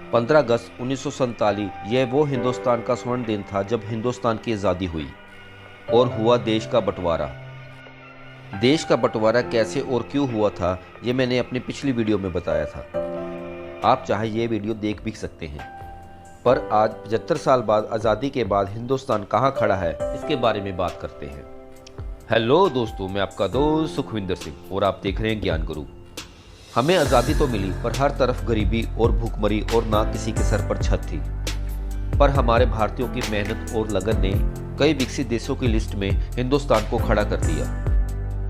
15 अगस्त 1947 यह वो हिंदुस्तान का स्वर्ण दिन था जब हिंदुस्तान की आज़ादी हुई और हुआ देश का बंटवारा। देश का बंटवारा कैसे और क्यों हुआ था, ये मैंने अपनी पिछली वीडियो में बताया था। आप चाहे ये वीडियो देख भी सकते हैं। पर आज 75 साल बाद आज़ादी के बाद हिंदुस्तान कहाँ खड़ा है, इसके बारे में बात करते हैं। हेलो दोस्तों, मैं आपका दोस्त सुखविंदर सिंह और आप देख रहे हैं ज्ञान गुरु। हमें आज़ादी तो मिली पर हर तरफ गरीबी और भूखमरी और ना किसी के सर पर छत थी। पर हमारे भारतीयों की मेहनत और लगन ने कई विकसित देशों की लिस्ट में हिंदुस्तान को खड़ा कर दिया।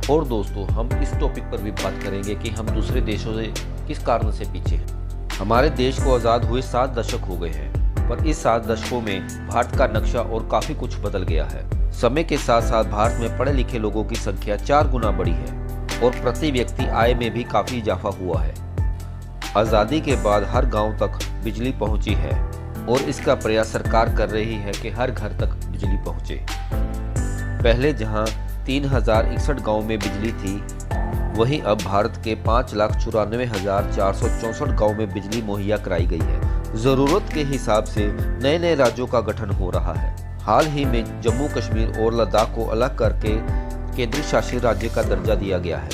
और दोस्तों, हम इस टॉपिक पर भी बात करेंगे कि हम दूसरे देशों से किस कारण से पीछे हैं। हमारे देश को आज़ाद हुए 7 दशक हो गए हैं, पर इस 7 दशकों में भारत का नक्शा और काफ़ी कुछ बदल गया है। समय के साथ साथ भारत में पढ़े लिखे लोगों की संख्या 4 गुना बढ़ी है और प्रति व्यक्ति आय में भी काफ़ी इजाफा हुआ है। आज़ादी के बाद हर गांव तक बिजली पहुंची है और इसका प्रयास सरकार कर रही है कि हर घर तक बिजली पहुंचे। पहले जहां 3061 गांव में बिजली थी, वहीं अब भारत के 5,94,464 गांव में बिजली मुहैया कराई गई है। ज़रूरत के हिसाब से नए नए राज्यों का गठन हो रहा है। हाल ही में जम्मू कश्मीर और लद्दाख को अलग करके केंद्रीय शासित राज्य का दर्जा दिया गया है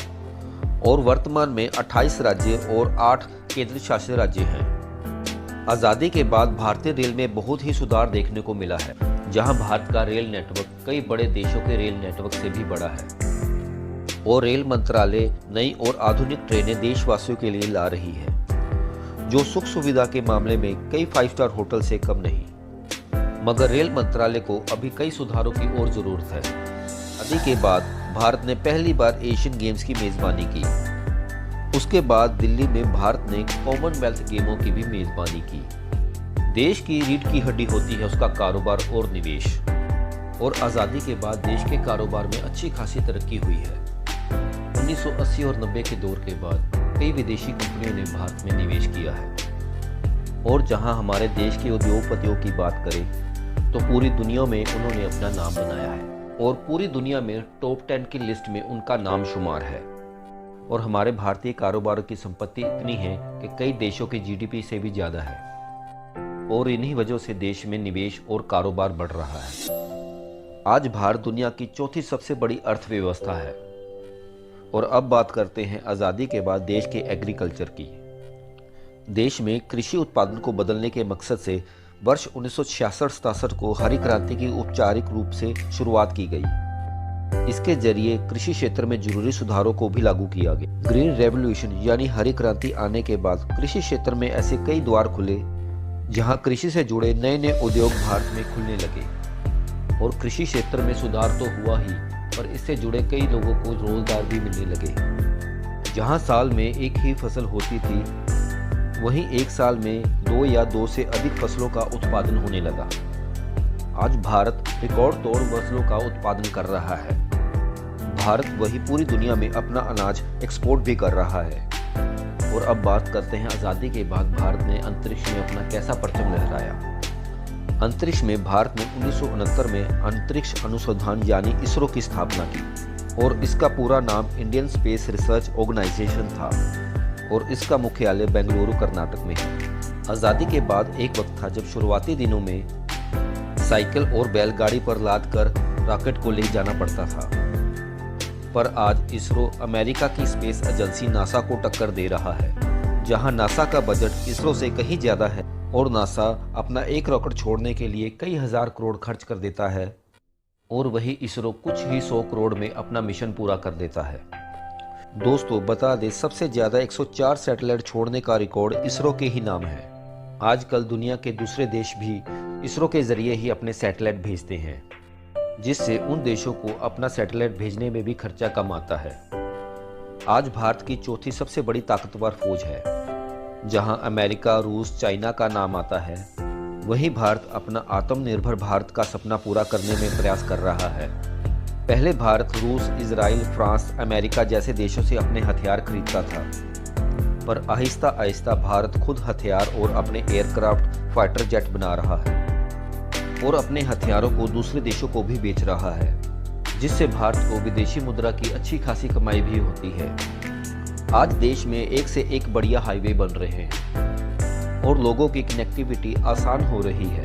और वर्तमान में 28 राज्य और 8 केंद्रीय शासित राज्य हैं। आज़ादी के बाद भारतीय रेल में बहुत ही सुधार देखने को मिला है, जहां भारत का रेल नेटवर्क कई बड़े देशों के रेल नेटवर्क से भी बड़ा है और रेल मंत्रालय नई और आधुनिक ट्रेनें देशवासियों के लिए ला रही है, जो सुख सुविधा के मामले में कई 5 स्टार होटल से कम नहीं। मगर रेल मंत्रालय को अभी कई सुधारों की और ज़रूरत है। आज़ादी के बाद भारत ने पहली बार एशियन गेम्स की मेज़बानी की। उसके बाद दिल्ली में भारत ने कॉमनवेल्थ गेमों की भी मेज़बानी की। देश की रीढ़ की हड्डी होती है उसका कारोबार और निवेश, और आज़ादी के बाद देश के कारोबार में अच्छी खासी तरक्की हुई है। 1980 और 90 के दौर के बाद कई विदेशी कंपनियों ने भारत में निवेश किया है, और जहां हमारे देश के उद्योगपतियों की बात करें तो पूरी दुनिया में उन्होंने अपना नाम बनाया है और पूरी दुनिया में टॉप 10 की लिस्ट में उनका नाम शुमार है। और हमारे भारतीय कारोबारों की संपत्ति इतनी है कि कई देशों के जीडीपी से भी ज़्यादा है, और इन्हीं वजहों से देश में निवेश और कारोबार बढ़ रहा है। आज भारत दुनिया की चौथी सबसे बड़ी अर्थव्यवस्था है। और अब बात करते हैं आज़ादी के बाद देश के एग्रीकल्चर की। देश में कृषि उत्पादन को बदलने के मकसद से वर्ष 1966-67 को हरी क्रांति की औपचारिक रूप से शुरुआत की गई। इसके जरिए कृषि क्षेत्र में जरूरी सुधारों को भी लागू किया गया। ग्रीन रेवोल्यूशन यानी हरी क्रांति आने के बाद कृषि क्षेत्र में ऐसे कई द्वार खुले जहां कृषि से जुड़े नए नए उद्योग भारत में खुलने लगे। और कृषि क्षेत्र में सुधार तो हुआ ही, पर इससे जुड़े कई लोगों को रोजगार भी मिलने लगे। जहां साल में एक ही फसल होती थी, वहीं एक साल में 2 या 2 से अधिक फसलों का उत्पादन होने लगा। आज भारत रिकॉर्ड तोड़ फसलों का उत्पादन कर रहा है। भारत वही पूरी दुनिया में अपना अनाज एक्सपोर्ट भी कर रहा है। और अब बात करते हैं आज़ादी के बाद भारत ने अंतरिक्ष में अपना कैसा परचम लहराया। अंतरिक्ष में भारत ने 1969 में अंतरिक्ष अनुसंधान यानी इसरो की स्थापना की, और इसका पूरा नाम इंडियन स्पेस रिसर्च ऑर्गेनाइजेशन था, और इसका मुख्यालय बेंगलुरु कर्नाटक में है। आज़ादी के बाद एक वक्त था जब शुरुआती दिनों में साइकिल और बैलगाड़ी पर लाद कर रॉकेट को ले जाना पड़ता था, पर आज इसरो अमेरिका की स्पेस एजेंसी नासा को टक्कर दे रहा है। जहां नासा का बजट इसरो से कहीं ज़्यादा है और नासा अपना एक रॉकेट छोड़ने के लिए कई हजार करोड़ खर्च कर देता है, और वही इसरो कुछ ही 100 करोड़ में अपना मिशन पूरा कर देता है। दोस्तों, बता दें, सबसे ज़्यादा 104 सैटेलाइट छोड़ने का रिकॉर्ड इसरो के ही नाम है। आजकल दुनिया के दूसरे देश भी इसरो के ज़रिए ही अपने सैटेलाइट भेजते हैं, जिससे उन देशों को अपना सैटेलाइट भेजने में भी खर्चा कम आता है। आज भारत की चौथी सबसे बड़ी ताकतवर फौज है। जहां अमेरिका, रूस, चाइना का नाम आता है, वहीं भारत अपना आत्मनिर्भर भारत का सपना पूरा करने में प्रयास कर रहा है। पहले भारत रूस, इजराइल, फ्रांस, अमेरिका जैसे देशों से अपने हथियार खरीदता था, पर आहिस्ता आहिस्ता भारत खुद हथियार और अपने एयरक्राफ्ट, फाइटर जेट बना रहा है और अपने हथियारों को दूसरे देशों को भी बेच रहा है, जिससे भारत को विदेशी मुद्रा की अच्छी खासी कमाई भी होती है। आज देश में एक से एक बढ़िया हाईवे बन रहे हैं। और लोगों की कनेक्टिविटी आसान हो रही है।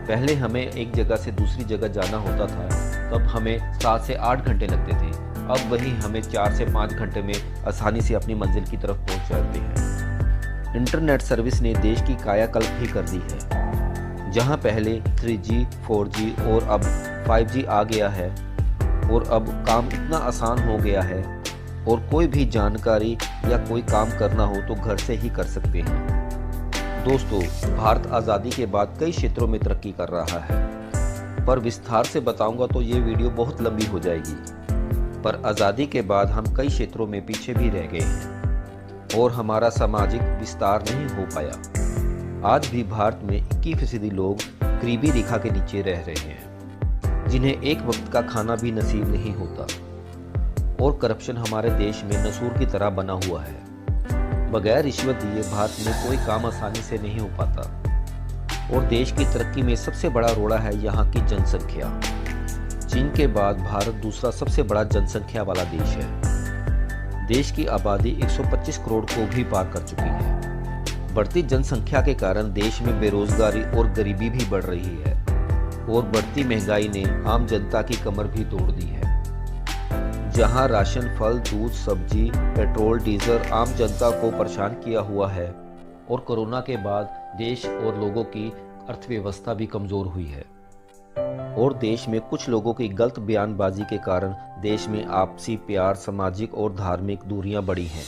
पहले हमें एक जगह से दूसरी जगह जाना होता था, तब हमें 7 से 8 घंटे लगते थे। अब वही हमें 4 से 5 घंटे में आसानी से अपनी मंजिल की तरफ पहुंच जाते हैं। इंटरनेट सर्विस ने देश की कायाकल्प ही कर दी है। जहां पहले 3G, 4G और अब 5G आ गया है और अब काम इतना आसान हो गया है और कोई भी जानकारी या कोई काम करना हो तो घर से ही कर सकते हैं। दोस्तों, भारत आज़ादी के बाद कई क्षेत्रों में तरक्की कर रहा है, पर विस्तार से बताऊंगा तो ये वीडियो बहुत लंबी हो जाएगी। पर आज़ादी के बाद हम कई क्षेत्रों में पीछे भी रह गए हैं और हमारा सामाजिक विस्तार नहीं हो पाया। आज भी भारत में 21% लोग गरीबी रेखा के नीचे रह रहे हैं, जिन्हें एक वक्त का खाना भी नसीब नहीं होता। और करप्शन हमारे देश में नसूर की तरह बना हुआ है। बगैर रिश्वत दिए भारत में कोई काम आसानी से नहीं हो पाता। और देश की तरक्की में सबसे बड़ा रोड़ा है यहाँ की जनसंख्या। चीन के बाद भारत दूसरा सबसे बड़ा जनसंख्या वाला देश है। देश की आबादी 125 करोड़ को भी पार कर चुकी है। बढ़ती जनसंख्या के कारण देश में बेरोजगारी और गरीबी भी बढ़ रही है और बढ़ती महंगाई ने आम जनता की कमर भी तोड़ दी है। जहां राशन, फल, दूध, सब्जी, पेट्रोल, डीजल आम जनता को परेशान किया हुआ है और कोरोना के बाद देश और लोगों की अर्थव्यवस्था भी कमजोर हुई है। और देश में कुछ लोगों की गलत बयानबाजी के कारण देश में आपसी प्यार, सामाजिक और धार्मिक दूरियां बढ़ी हैं।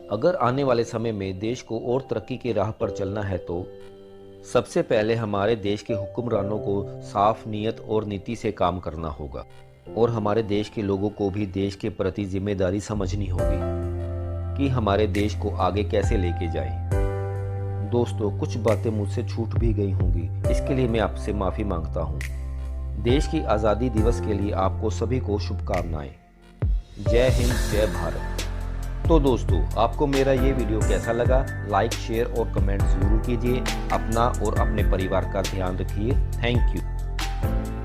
अगर आने वाले समय में देश को और तरक्की की राह पर चलना है तो सबसे पहले हमारे देश के हुक्मरानों को साफ नीयत और नीति से काम करना होगा और हमारे देश के लोगों को भी देश के प्रति जिम्मेदारी समझनी होगी कि हमारे देश को आगे कैसे लेके जाएं। दोस्तों, कुछ बातें मुझसे छूट भी गई होंगी, इसके लिए मैं आपसे माफ़ी मांगता हूँ। देश की आज़ादी दिवस के लिए आपको सभी को शुभकामनाएं। जय हिंद, जय भारत। तो दोस्तों, आपको मेरा ये वीडियो कैसा लगा? लाइक, शेयर और कमेंट ज़रूर कीजिए। अपना और अपने परिवार का ध्यान रखिए। Thank you.